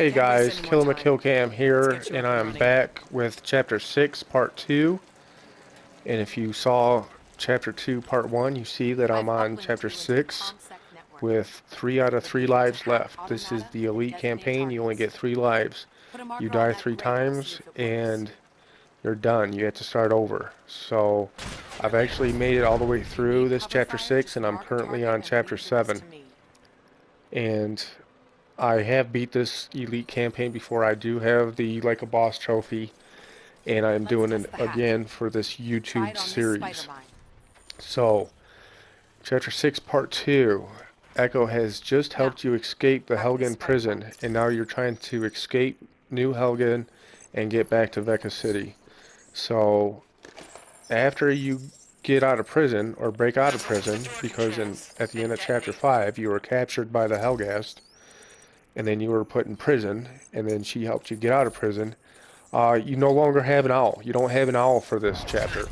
Hey guys, KILLAMCKILLCAM here, and I'm back with Chapter 6, Part 2. And if you saw Chapter 2, Part 1, you see that I'm on Chapter 6 with 3 out of 3 lives left. This is the Elite campaign. You only get 3 lives. You die 3 times, and you're done. You have to start over. So, I've actually made it all the way through this Chapter 6, and I'm currently on Chapter 7. And I have beat this Elite campaign before. I do have the Like a Boss trophy, and I'm doing it again for this YouTube series. So, Chapter 6, Part 2. Echo has just helped you escape the Helgen prison, and now you're trying to escape New Helgen and get back to Vecca City. So, after you get out of prison, or break out of prison, because at the end of Chapter 5, you were captured by the Helghast, and then you were put in prison, and then she helped you get out of prison. You no longer have an owl. You don't have an owl for this chapter.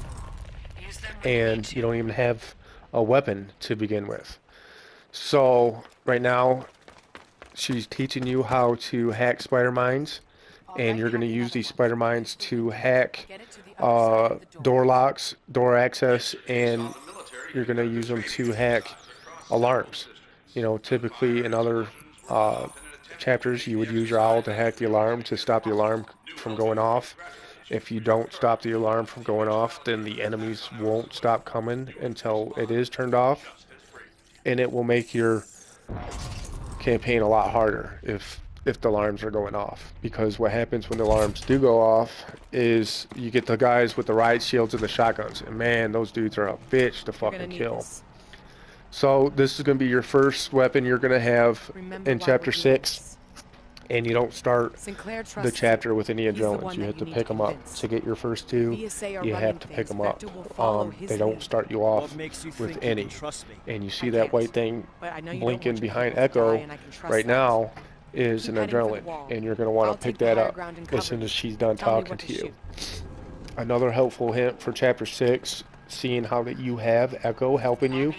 And you don't even have a weapon to begin with. So, right now, she's teaching you how to hack spider mines, and you're going to use these spider mines to hack door locks, door access, and you're going to use them to hack alarms. You know, typically in other chapters, you would use your owl to hack the alarm to stop the alarm from going off. If you don't stop the alarm from going off, then the enemies won't stop coming until it is turned off, and it will make your campaign a lot harder if the alarms are going off. Because what happens when the alarms do go off is you get the guys with the riot shields and the shotguns, and man, those dudes are a bitch to fucking kill. So this is going to be your first weapon you're going to have in Chapter 6, and you don't start the chapter with any adrenalines. You have to pick them up. To get your first 2, you have to pick them up. They don't start you off with any. And you see that white thing blinking behind Echo right now is an adrenaline, and you're going to want to pick that up as soon as she's done talking to you. Another helpful hint for Chapter 6, seeing how that you have Echo helping you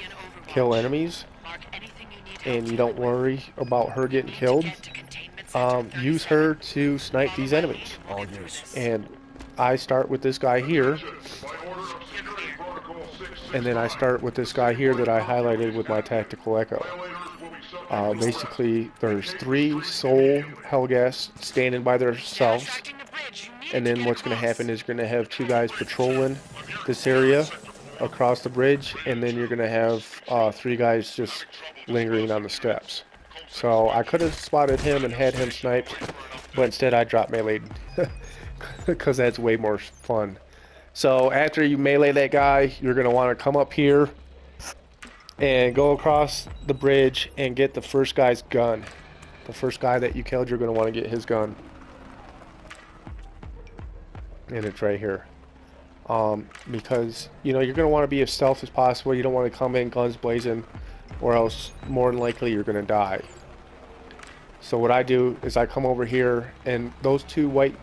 kill enemies, and you don't worry about her getting killed. Use her to snipe these enemies. And I start with this guy here, and then I start with this guy here that I highlighted with my tactical Echo. Basically, there's 3 soul Helghasts standing by themselves, and then what's going to happen is you're going to have 2 guys patrolling this area across the bridge, and then you're going to have 3 guys just lingering on the steps. So I could have spotted him and had him sniped, but instead I dropped meleeed because that's way more fun. So after you melee that guy, you're going to want to come up here and go across the bridge and get the first guy's gun. The first guy that you killed, you're going to want to get his gun. And it's right here. Because, you know, you're going to want to be as stealth as possible. You don't want to come in guns blazing, or else more than likely you're going to die. So what I do is I come over here, and those 2 white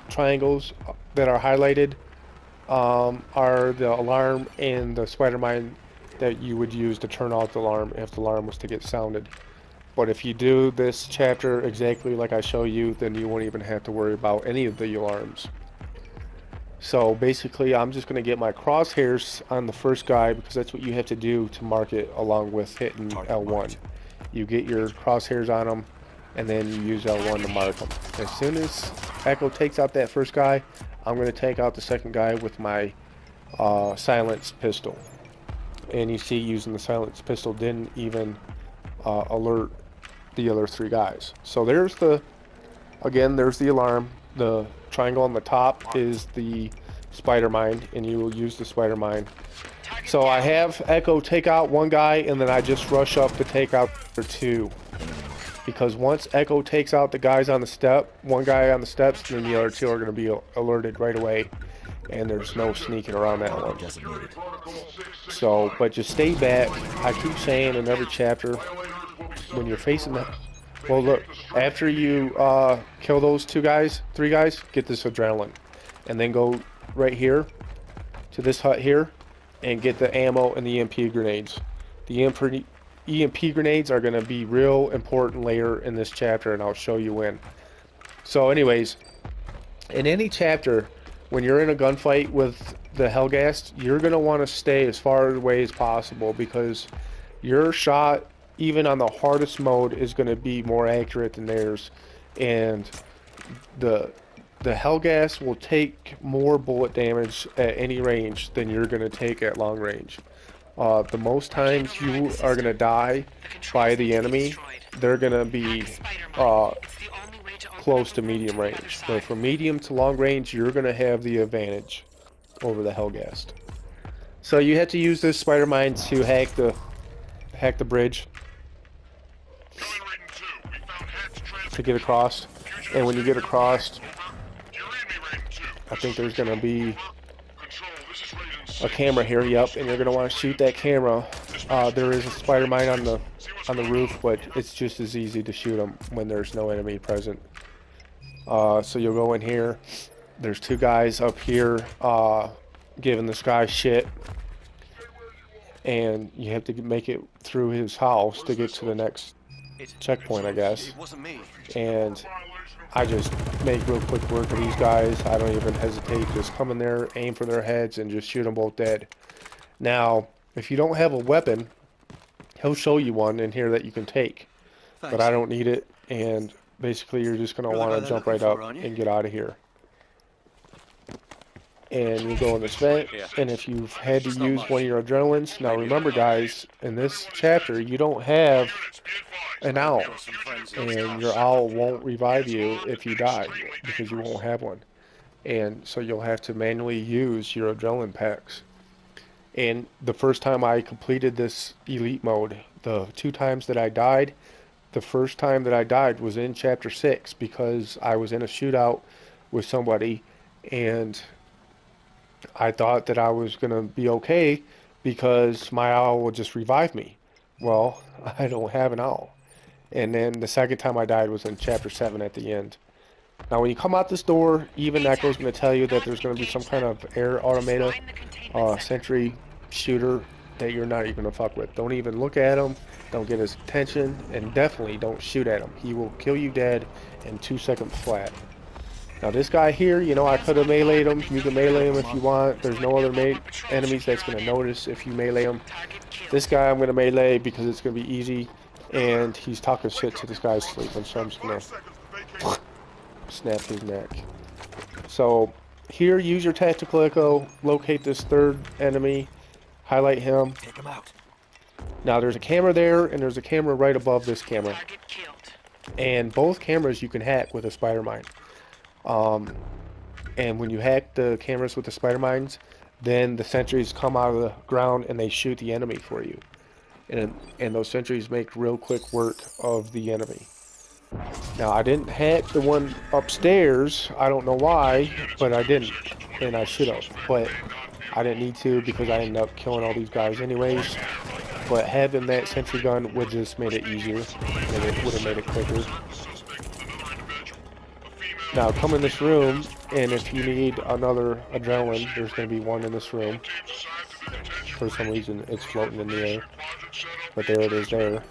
triangles that are highlighted are the alarm and the spider mine that you would use to turn off the alarm if the alarm was to get sounded. But if you do this chapter exactly like I show you, then you won't even have to worry about any of the alarms. So basically, I'm just going to get my crosshairs on the first guy, because that's what you have to do to mark it along with hitting L1. You get your crosshairs on them, and then you use L1 to mark them. As soon as Echo takes out that first guy, I'm going to take out the second guy with my silenced pistol. And you see, using the silenced pistol didn't even alert the other 3 guys. So there's the alarm. The triangle on the top is the spider mine, and you will use the spider mine. So I have Echo take out 1 guy, and then I just rush up to take out the 2. Because once Echo takes out the guys on the step, 1 guy on the steps, then the other 2 are going to be alerted right away, and there's no sneaking around that one. So, but just stay back. I keep saying in every chapter, when you're facing the... Well, look, after you kill those 3 guys, get this adrenaline. And then go right here to this hut here and get the ammo and the EMP grenades. The EMP grenades are going to be real important later in this chapter, and I'll show you when. So anyways, in any chapter, when you're in a gunfight with the Hellghast, you're going to want to stay as far away as possible, because your shot, even on the hardest mode, is going to be more accurate than theirs. And the Hellghast will take more bullet damage at any range than you're going to take at long range. The most times you are going to die by the enemy, they're going to be close to medium range. But from medium to long range, you're going to have the advantage over the Hellghast. So you have to use this spider mine to hack the bridge to get across. And when you get across, I think there's going to be a camera here. Yep, and you're going to want to shoot that camera. There is a spider mine on the roof, but it's just as easy to shoot them when there's no enemy present. So you'll go in here. There's two guys up here giving this guy shit, and you have to make it through his house to get to the next checkpoint, I guess. And I just make real quick work of these guys. I don't even hesitate. Just come in there, aim for their heads, and just shoot them both dead. Now, if you don't have a weapon, he'll show you one in here that you can take. Thanks. But I don't need it, and basically you're just going to want to jump right up and get out of here. And you go in this vent, and if you've had to use one of your adrenalines, now remember guys, in this chapter you don't have an owl, and your owl won't revive you if you die, because you won't have one. And so you'll have to manually use your adrenaline packs. And the first time I completed this elite mode, the 2 times that I died, the first time that I died was in chapter 6, because I was in a shootout with somebody, and I thought that I was going to be okay because my owl would just revive me. Well, I don't have an owl. And then the second time I died was in chapter 7 at the end. Now when you come out this door, even Echo's going to tell you that there's going to be some kind of air automata, sentry shooter that you're not even going to fuck with. Don't even look at him, don't get his attention, and definitely don't shoot at him. He will kill you dead in 2 seconds flat. Now this guy here, you know, I could have meleeed him. You can melee him if you want. There's no other enemies that's going to notice if you melee him. This guy I'm going to melee because it's going to be easy, and he's talking shit to this guy's sleeping, so I'm just going to snap his neck. So here, use your tactical echo, locate this third enemy, highlight him. Take him out. Now there's a camera there, and there's a camera right above this camera. And both cameras you can hack with a spider mine. And when you hack the cameras with the spider mines, then the sentries come out of the ground and they shoot the enemy for you. And those sentries make real quick work of the enemy. Now I didn't hack the one upstairs, I don't know why, but I didn't. And I should have, but I didn't need to because I ended up killing all these guys anyways. But having that sentry gun would just made it easier, and it would have made it quicker. Now come in this room, and if you need another adrenaline, there's going to be one in this room. For some reason it's floating in the air, but there it is there.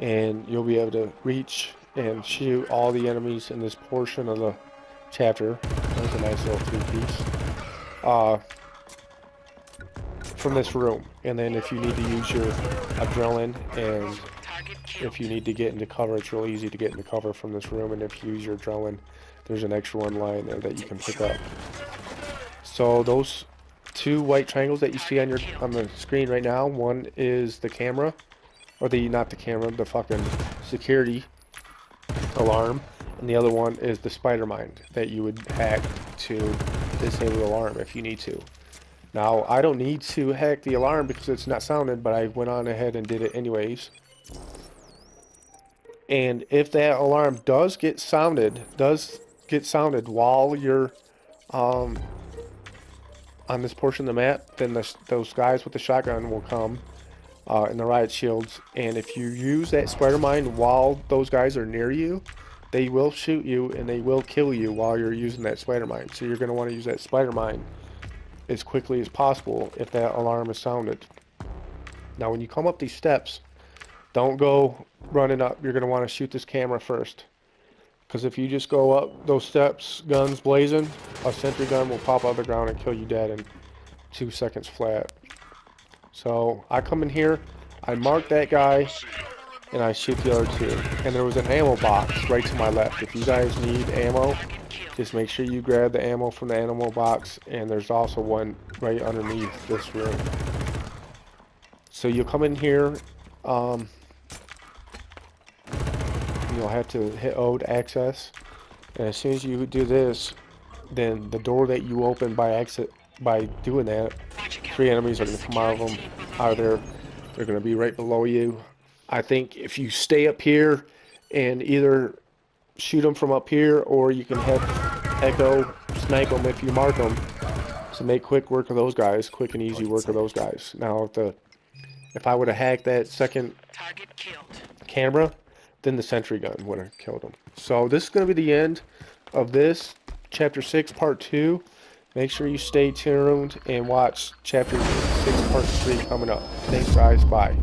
And you'll be able to reach and shoot all the enemies in this portion of the chapter. There's a nice little 3-piece. From this room. And then if you need to use your adrenaline, and if you need to get into cover, it's real easy to get into cover from this room. And if you use your adrenaline, there's an extra one lying there that you can pick up. So those 2 white triangles that you see on the screen right now, one is the camera, or not the camera, the fucking security alarm, and the other one is the spider mine that you would hack to disable the alarm if you need to. Now I don't need to hack the alarm because it's not sounded, but I went on ahead and did it anyways. And if that alarm does get sounded while you're on this portion of the map, then those guys with the shotgun will come in the riot shields, and if you use that spider mine while those guys are near you, they will shoot you and they will kill you while you're using that spider mine. So you're going to want to use that spider mine as quickly as possible if that alarm is sounded. Now when you come up these steps, don't go running up. You're going to want to shoot this camera first. Because if you just go up those steps, guns blazing, a sentry gun will pop out of the ground and kill you dead in 2 seconds flat. So I come in here, I mark that guy, and I shoot the other 2. And there was an ammo box right to my left. If you guys need ammo, just make sure you grab the ammo from the ammo box, and there's also one right underneath this room. So you'll come in here, you'll have to hit O to access, and as soon as you do this, then the door that you open by doing that, 3 enemies are going to come out of there. They're going to be right below you. I think if you stay up here and either shoot them from up here, or you can have Echo snipe them if you mark them, to make quick work of those guys, quick and easy work of those guys. Now, if I would have hacked that second camera, then the sentry gun would have killed him. So this is going to be the end of this chapter 6 part 2. Make sure you stay tuned and watch chapter 6 part 3 coming up. Thanks guys, bye.